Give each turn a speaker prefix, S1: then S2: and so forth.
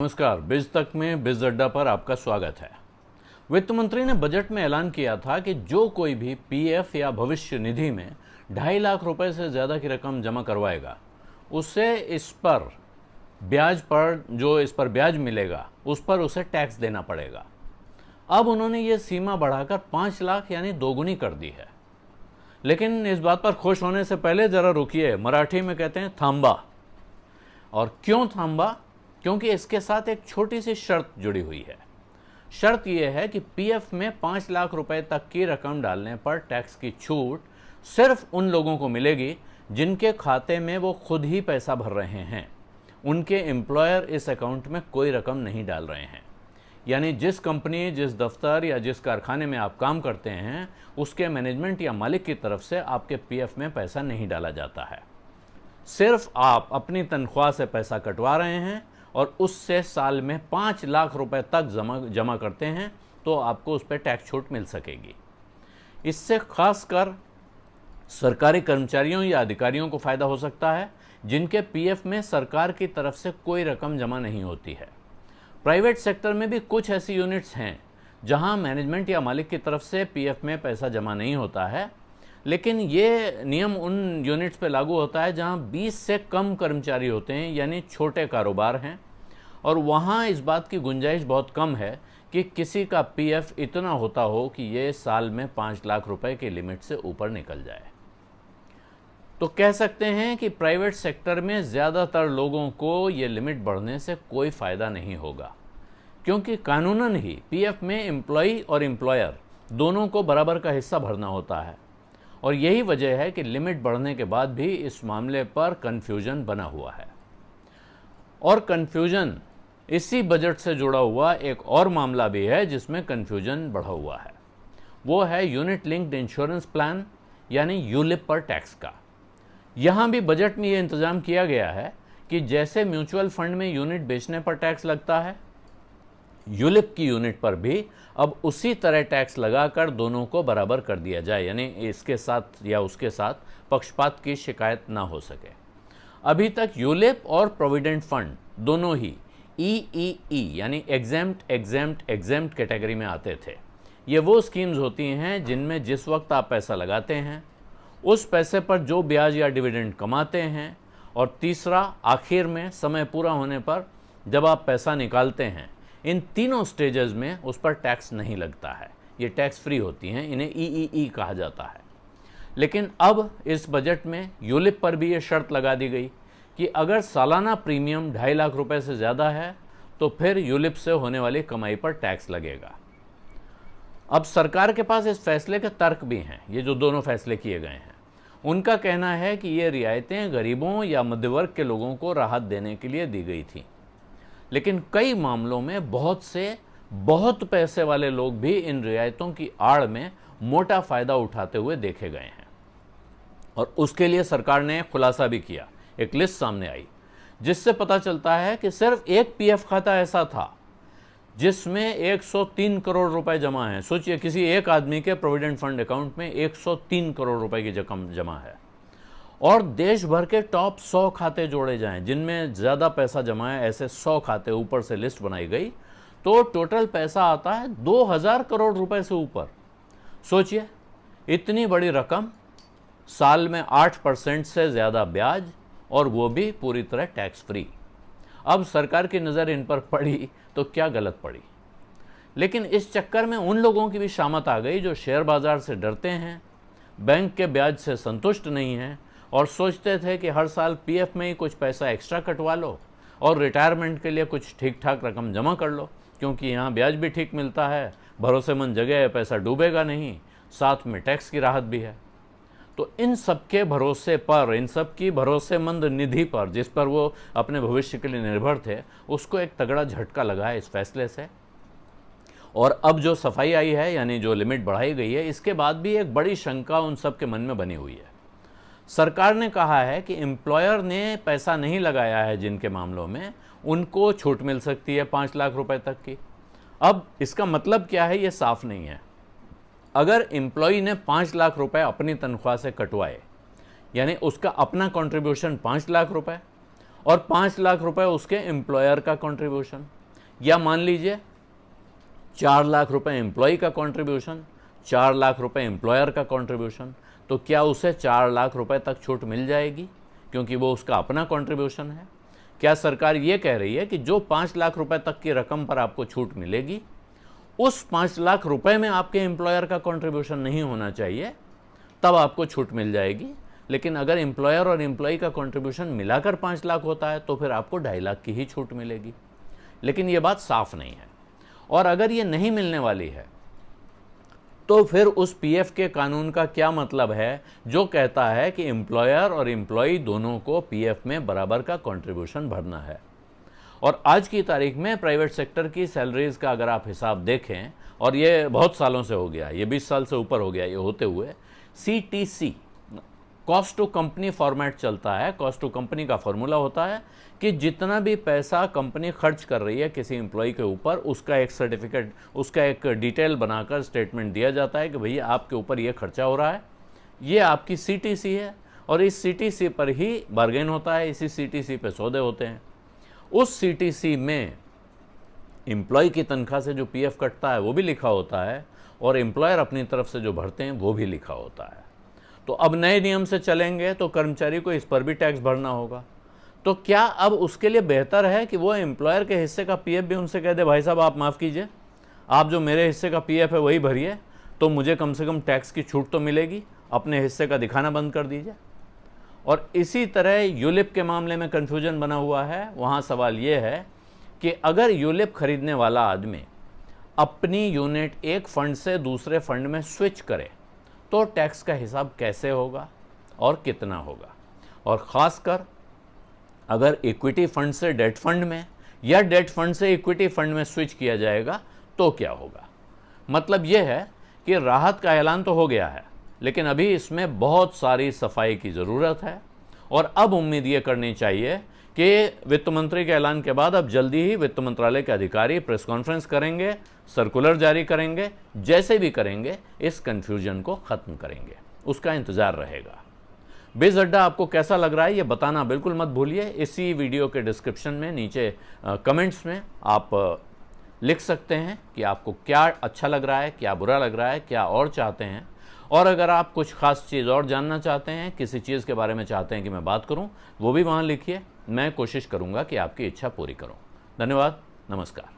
S1: नमस्कार, बिज तक में बिज अड्डा पर आपका स्वागत है। वित्त मंत्री ने बजट में ऐलान किया था कि जो कोई भी पीएफ या भविष्य निधि में 2.5 लाख रुपए से ज़्यादा की रकम जमा करवाएगा, उसे इस पर ब्याज मिलेगा उस पर उसे टैक्स देना पड़ेगा। अब उन्होंने ये सीमा बढ़ाकर 5 लाख यानी दोगुनी कर दी है। लेकिन इस बात पर खुश होने से पहले ज़रा रुकिए, मराठी में कहते हैं थांबा। और क्यों थांबा? क्योंकि इसके साथ एक छोटी सी शर्त जुड़ी हुई है। शर्त यह है कि पीएफ में 5 लाख रुपए तक की रकम डालने पर टैक्स की छूट सिर्फ उन लोगों को मिलेगी जिनके खाते में वो खुद ही पैसा भर रहे हैं। उनके एम्प्लॉयर इस अकाउंट में कोई रकम नहीं डाल रहे हैं। यानी जिस कंपनी, जिस दफ्तर या जिस कारखाने में आप काम करते हैं, उसके मैनेजमेंट या मालिक की तरफ से आपके पीएफ में पैसा नहीं डाला जाता है। सिर्फ आप अपनी तनख्वाह से पैसा कटवा रहे हैं और उससे साल में 5 लाख रुपए तक जमा करते हैं तो आपको उस पर टैक्स छूट मिल सकेगी। इससे खासकर सरकारी कर्मचारियों या अधिकारियों को फ़ायदा हो सकता है जिनके पीएफ में सरकार की तरफ से कोई रकम जमा नहीं होती है। प्राइवेट सेक्टर में भी कुछ ऐसी यूनिट्स हैं जहां मैनेजमेंट या मालिक की तरफ से पीएफ में पैसा जमा नहीं होता है, लेकिन ये नियम उन यूनिट्स पे लागू होता है जहां 20 से कम कर्मचारी होते हैं, यानी छोटे कारोबार हैं, और वहां इस बात की गुंजाइश बहुत कम है कि किसी का पीएफ इतना होता हो कि ये साल में 5 लाख रुपए की लिमिट से ऊपर निकल जाए। तो कह सकते हैं कि प्राइवेट सेक्टर में ज़्यादातर लोगों को ये लिमिट बढ़ने से कोई फ़ायदा नहीं होगा, क्योंकि कानूनन ही पीएफ में एम्प्लॉई और एम्प्लॉयर दोनों को बराबर का हिस्सा भरना होता है। और यही वजह है कि लिमिट बढ़ने के बाद भी इस मामले पर कन्फ्यूजन बना हुआ है। और कन्फ्यूजन इसी बजट से जुड़ा हुआ एक और मामला भी है जिसमें कन्फ्यूजन बढ़ा हुआ है। वो है यूनिट लिंक्ड इंश्योरेंस प्लान यानी यूलिप पर टैक्स का। यहाँ भी बजट में ये इंतज़ाम किया गया है कि जैसे म्यूचुअल फंड में यूनिट बेचने पर टैक्स लगता है, यूलिप की यूनिट पर भी अब उसी तरह टैक्स लगाकर दोनों को बराबर कर दिया जाए, यानी इसके साथ या उसके साथ पक्षपात की शिकायत ना हो सके। अभी तक यूलिप और प्रोविडेंट फंड दोनों ही EEE यानी एग्जेम्प्ट कैटेगरी में आते थे। ये वो स्कीम्स होती हैं जिनमें जिस वक्त आप पैसा लगाते हैं उस पैसे पर जो ब्याज या डिविडेंड कमाते हैं, और तीसरा आखिर में समय पूरा होने पर जब आप पैसा निकालते हैं, इन तीनों स्टेजेस में उस पर टैक्स नहीं लगता है। ये टैक्स फ्री होती हैं, इन्हें EEE कहा जाता है। लेकिन अब इस बजट में यूलिप पर भी ये शर्त लगा दी गई कि अगर सालाना प्रीमियम 2.5 लाख रुपए से ज़्यादा है तो फिर यूलिप से होने वाली कमाई पर टैक्स लगेगा। अब सरकार के पास इस फैसले के तर्क भी हैं। ये जो दोनों फैसले किए गए हैं, उनका कहना है कि ये रियायतें गरीबों या मध्यवर्ग के लोगों को राहत देने के लिए दी गई थी, लेकिन कई मामलों में बहुत पैसे वाले लोग भी इन रियायतों की आड़ में मोटा फ़ायदा उठाते हुए देखे गए हैं। और उसके लिए सरकार ने खुलासा भी किया। एक लिस्ट सामने आई जिससे पता चलता है कि सिर्फ एक पीएफ खाता ऐसा था जिसमें 103 करोड़ रुपए जमा है। सोचिए, किसी एक आदमी के प्रोविडेंट फंड अकाउंट में 103 करोड़ रुपए की रकम जमा है। और देश भर के टॉप 100 खाते जोड़े जाएं जिनमें ज़्यादा पैसा जमा है, ऐसे 100 खाते ऊपर से लिस्ट बनाई गई, तो टोटल पैसा आता है 2000 करोड़ रुपए से ऊपर। सोचिए, इतनी बड़ी रकम, साल में 8% से ज़्यादा ब्याज, और वो भी पूरी तरह टैक्स फ्री। अब सरकार की नज़र इन पर पड़ी तो क्या गलत पड़ी। लेकिन इस चक्कर में उन लोगों की भी शामत आ गई जो शेयर बाज़ार से डरते हैं, बैंक के ब्याज से संतुष्ट नहीं हैं और सोचते थे कि हर साल पीएफ में ही कुछ पैसा एक्स्ट्रा कटवा लो और रिटायरमेंट के लिए कुछ ठीक ठाक रकम जमा कर लो, क्योंकि यहाँ ब्याज भी ठीक मिलता है, भरोसेमंद जगह है, पैसा डूबेगा नहीं, साथ में टैक्स की राहत भी है। तो इन सब के भरोसे पर, इन सब की भरोसेमंद निधि पर, जिस पर वो अपने भविष्य के लिए निर्भर थे, उसको एक तगड़ा झटका लगा है इस फैसले से। और अब जो सफाई आई है, यानी जो लिमिट बढ़ाई गई है, इसके बाद भी एक बड़ी शंका उन सब के मन में बनी हुई है। सरकार ने कहा है कि एम्प्लॉयर ने पैसा नहीं लगाया है जिनके मामलों में, उनको छूट मिल सकती है 5 लाख रुपए तक की। अब इसका मतलब क्या है, ये साफ नहीं है। अगर एम्प्लॉई ने 5 लाख रुपए अपनी तनख्वाह से कटवाए, यानी उसका अपना कंट्रीब्यूशन 5 लाख रुपए, और 5 लाख रुपए उसके एम्प्लॉयर का कंट्रीब्यूशन, या मान लीजिए 4 लाख रुपए एम्प्लॉय का कंट्रीब्यूशन, 4 लाख रुपए एम्प्लॉयर का कंट्रीब्यूशन, तो क्या उसे 4 लाख रुपए तक छूट मिल जाएगी क्योंकि वो उसका अपना कंट्रीब्यूशन है? क्या सरकार ये कह रही है कि जो 5 लाख रुपए तक की रकम पर आपको छूट मिलेगी उस 5 लाख रुपए में आपके एम्प्लॉयर का कंट्रीब्यूशन नहीं होना चाहिए, तब आपको छूट मिल जाएगी, लेकिन अगर एम्प्लॉयर और एम्प्लॉय का कंट्रीब्यूशन मिलाकर 5 लाख होता है तो फिर आपको 2.5 लाख की ही छूट मिलेगी। लेकिन ये बात साफ नहीं है, और अगर ये नहीं मिलने वाली है तो फिर उस पीएफ के कानून का क्या मतलब है जो कहता है कि एम्प्लॉयर और एम्प्लॉय दोनों को पीएफ में बराबर का कंट्रीब्यूशन भरना है। और आज की तारीख में प्राइवेट सेक्टर की सैलरीज का अगर आप हिसाब देखें, और ये बहुत सालों से हो गया, ये 20 साल से ऊपर हो गया ये होते हुए, CTC cost to company format चलता है। कॉस्ट टू कंपनी का फॉर्मूला होता है कि जितना भी पैसा कंपनी खर्च कर रही है किसी एम्प्लॉय के ऊपर, उसका एक सर्टिफिकेट, उसका एक डिटेल बनाकर स्टेटमेंट दिया जाता है कि भैया आपके ऊपर ये खर्चा हो रहा है, ये आपकी CTC है, और इस CTC पर ही बार्गेन होता है, इसी CTC पे सौदे होते हैं। उस CTC में एम्प्लॉय की तनख्वाह से जो पीएफ कटता है वो भी लिखा होता है, और एम्प्लॉयर अपनी तरफ से जो भरते हैं वो भी लिखा होता है। तो अब नए नियम से चलेंगे तो कर्मचारी को इस पर भी टैक्स भरना होगा। तो क्या अब उसके लिए बेहतर है कि वो एम्प्लॉयर के हिस्से का पीएफ भी उनसे कह दे, भाई साहब आप माफ़ कीजिए, आप जो मेरे हिस्से का पीएफ है वही भरिए, तो मुझे कम से कम टैक्स की छूट तो मिलेगी, अपने हिस्से का दिखाना बंद कर दीजिए। और इसी तरह यूलिप के मामले में कन्फ्यूजन बना हुआ है। वहाँ सवाल ये है कि अगर यूलिप खरीदने वाला आदमी अपनी यूनिट एक फंड से दूसरे फंड में स्विच करे तो टैक्स का हिसाब कैसे होगा और कितना होगा, और ख़ासकर अगर इक्विटी फंड से डेट फंड में या डेट फंड से इक्विटी फंड में स्विच किया जाएगा तो क्या होगा। मतलब यह है कि राहत का ऐलान तो हो गया है, लेकिन अभी इसमें बहुत सारी सफाई की ज़रूरत है, और अब उम्मीद ये करनी चाहिए कि वित्त मंत्री के ऐलान के बाद अब जल्दी ही वित्त मंत्रालय के अधिकारी प्रेस कॉन्फ्रेंस करेंगे, सर्कुलर जारी करेंगे, जैसे भी करेंगे इस कन्फ्यूजन को ख़त्म करेंगे, उसका इंतज़ार रहेगा। बिज़ अड्डा आपको कैसा लग रहा है ये बताना बिल्कुल मत भूलिए। इसी वीडियो के डिस्क्रिप्शन में नीचे कमेंट्स में आप लिख सकते हैं कि आपको क्या अच्छा लग रहा है, क्या बुरा लग रहा है, क्या और चाहते हैं, और अगर आप कुछ खास चीज़ और जानना चाहते हैं, किसी चीज़ के बारे में चाहते हैं कि मैं बात करूं, वो भी वहां लिखिए। मैं कोशिश करूंगा कि आपकी इच्छा पूरी करूं। धन्यवाद, नमस्कार।